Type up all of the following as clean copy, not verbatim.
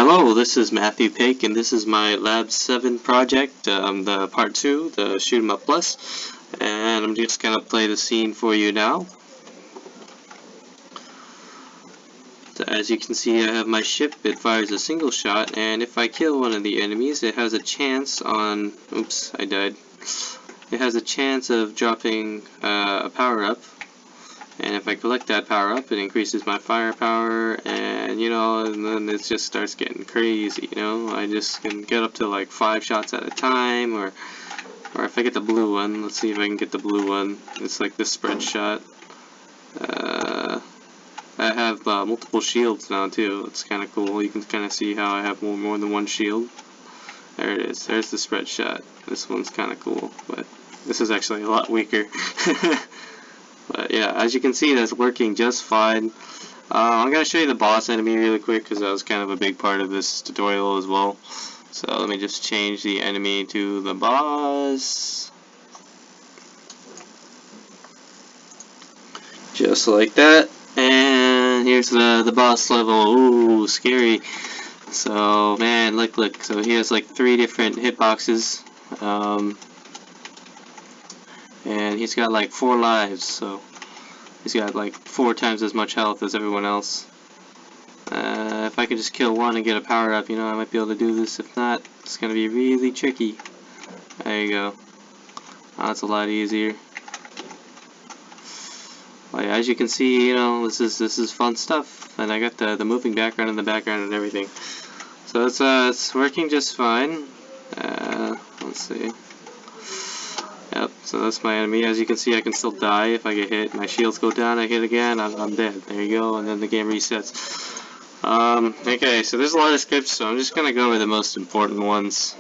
Hello, this is Matthew Paik, and this is my Lab 7 project, the Part 2, the Shoot 'em Up Plus, and I'm just going to play the scene for you now. So as you can see, I have my ship. It fires a single shot, and if I kill one of the enemies, it has a chance on... Oops, I died. It has a chance of dropping a power-up. And if I collect that power up, it increases my firepower, and and then it just starts getting crazy, I just can get up to like 5 shots at a time, or if I get the blue one, let's see if I can get the blue one. It's like the spread shot. I have multiple shields now too. It's kind of cool. You can kind of see how I have more than one shield. There it is. There's the spread shot. This one's kind of cool, but this is actually a lot weaker. But yeah, as you can see, that's working just fine. I'm going to show you the boss enemy really quick because that was kind of a big part of this tutorial as well. So let me just change the enemy to the boss. Just like that. And here's the boss level. Ooh, scary. So, man, look. So he has like 3 different hitboxes. And he's got like 4 lives, so he's got like 4 times as much health as everyone else. If I could just kill one and get a power up, I might be able to do this. If not, it's gonna be really tricky. There you go. Oh, that's a lot easier. Well, yeah, as you can see, this is fun stuff, and I got the moving background in the background and everything. So it's working just fine. Let's see. Yep, so that's my enemy. As you can see, I can still die if I get hit. My shields go down, I hit again, I'm dead. There you go, and then the game resets. Okay, so there's a lot of scripts, so I'm just gonna go over the most important ones.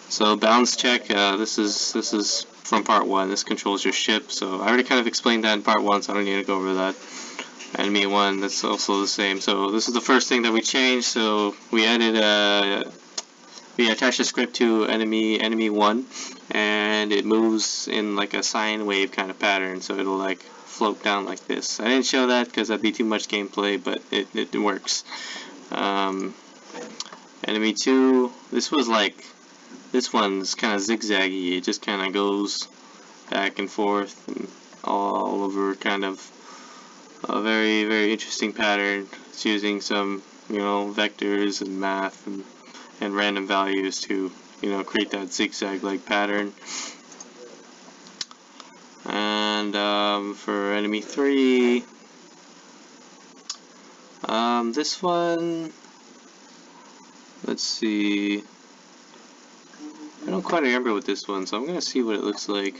So bounce check, this is from part 1. This controls your ship, so I already kind of explained that in part 1, so I don't need to go over that. Enemy 1, that's also the same. So this is the first thing that we changed, so we added we attach a script to enemy 1, and it moves in like a sine wave kind of pattern, so it'll like float down like this. I didn't show that because that'd be too much gameplay, but it works. Enemy 2, this one's kind of zigzaggy. It just kind of goes back and forth and all over, kind of a very, very interesting pattern. It's using some vectors and math and random values to create that zigzag-like pattern. And for enemy 3, this one, let's see, I don't quite remember with this one, so I'm gonna see what it looks like.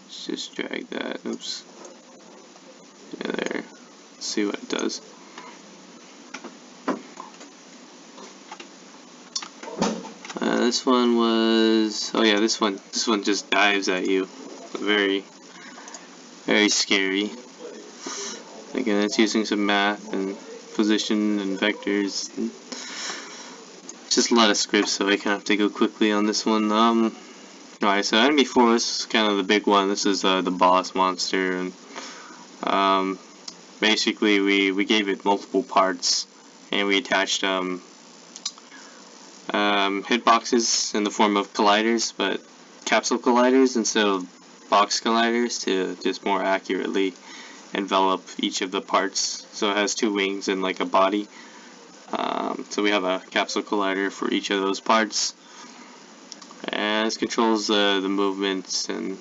Let's just drag that. Oops. Yeah, there. Let's see what it does. This one was, oh yeah, this one just dives at you. Very, very scary. Again, it's using some math and position and vectors. Just a lot of scripts, so I kind of have to go quickly on this one. Alright, so enemy 4 is kind of the big one. This is the boss monster, and basically we gave it multiple parts, and we attached hitboxes in the form of colliders, but capsule colliders instead of box colliders to just more accurately envelop each of the parts. So it has 2 wings and like a body. So we have a capsule collider for each of those parts, and this controls the movements and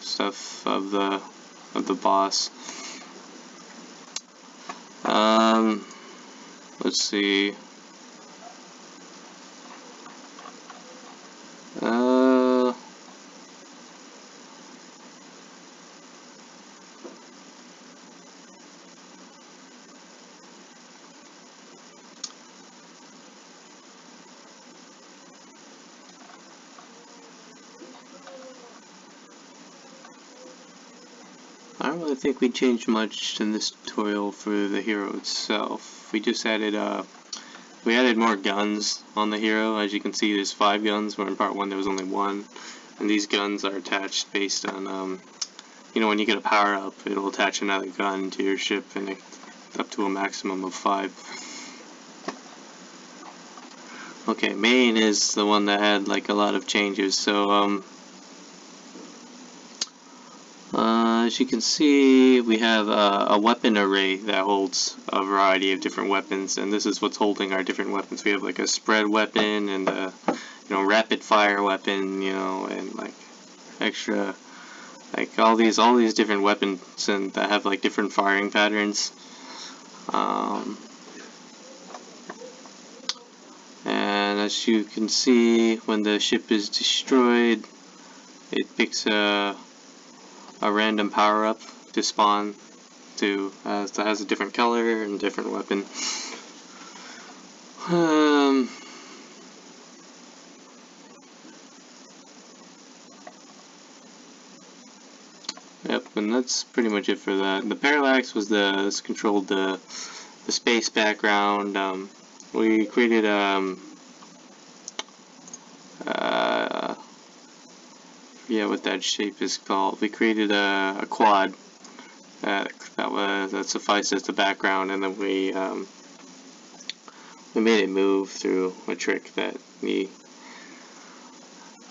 stuff of the boss. Let's see. I don't really think we changed much in this tutorial for the hero itself. We just added we added more guns on the hero. As you can see, there's 5 guns, where in part 1 there was only 1. And these guns are attached based on you know, when you get a power up, it'll attach another gun to your ship, and up to a maximum of 5. Okay, main is the one that had like a lot of changes. So as you can see, we have a weapon array that holds a variety of different weapons, and this is what's holding our different weapons. We have like a spread weapon and a, you know, rapid fire weapon, you know, and like extra, like all these different weapons and that have like different firing patterns. And as you can see, when the ship is destroyed, it picks a random power up to spawn that has a different color and different weapon. Yep, and that's pretty much it for that. The parallax was this controlled the space background. We created yeah, what that shape is called. We created a quad that sufficed as the background, and then we made it move through a trick that we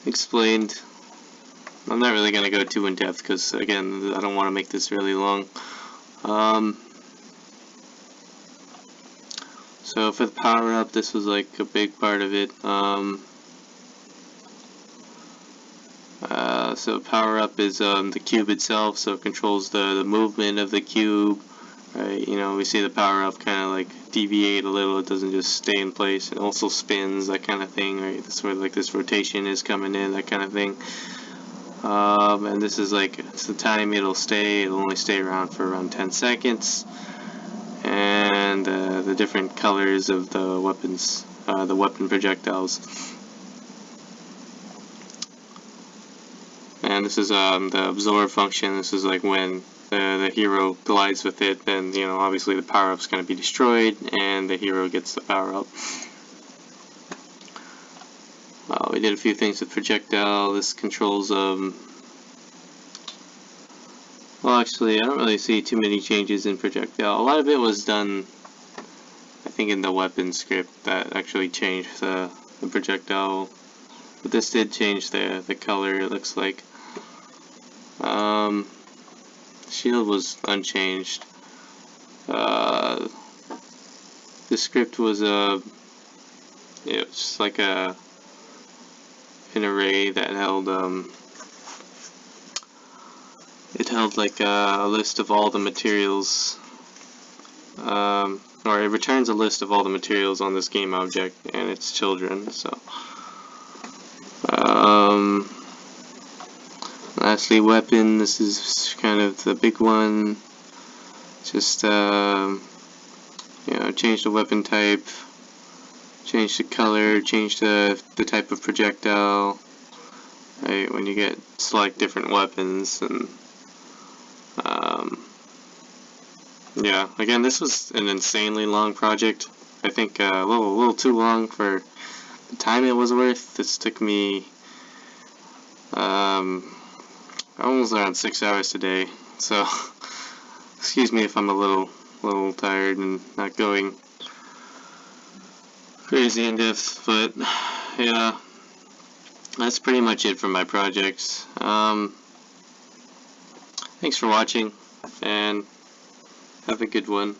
explained. I'm not really going to go too in depth because, again, I don't want to make this really long. So for the power up, this was like a big part of it. So power up is the cube itself, so it controls the movement of the cube. Right, you know, we see the power up kind of like deviate a little. It doesn't just stay in place. It also spins, that kind of thing. Right, that's where like this rotation is coming in, that kind of thing. And this is like, it's the time it'll stay. It'll only stay around for around 10 seconds. And the different colors of the weapons, the weapon projectiles. And this is the absorb function. This is like when the hero collides with it, then, you know, obviously the power-up is going to be destroyed, and the hero gets the power-up. We did a few things with projectile. This controls, well, actually, I don't really see too many changes in projectile. A lot of it was done, I think, in the weapon script that actually changed the projectile. But this did change the color, it looks like. Shield was unchanged. The script was it was just like an array that held it held like a list of all the materials, or it returns a list of all the materials on this game object and its children. So lastly, weapon. This is kind of the big one. Just you know, change the weapon type, change the color, change the type of projectile. Right, when you select different weapons, and yeah. Again, this was an insanely long project. I think a little too long for the time it was worth. This took me almost around 6 hours today, so excuse me if I'm a little tired and not going crazy in depth, but yeah, that's pretty much it for my projects. Thanks for watching, and have a good one.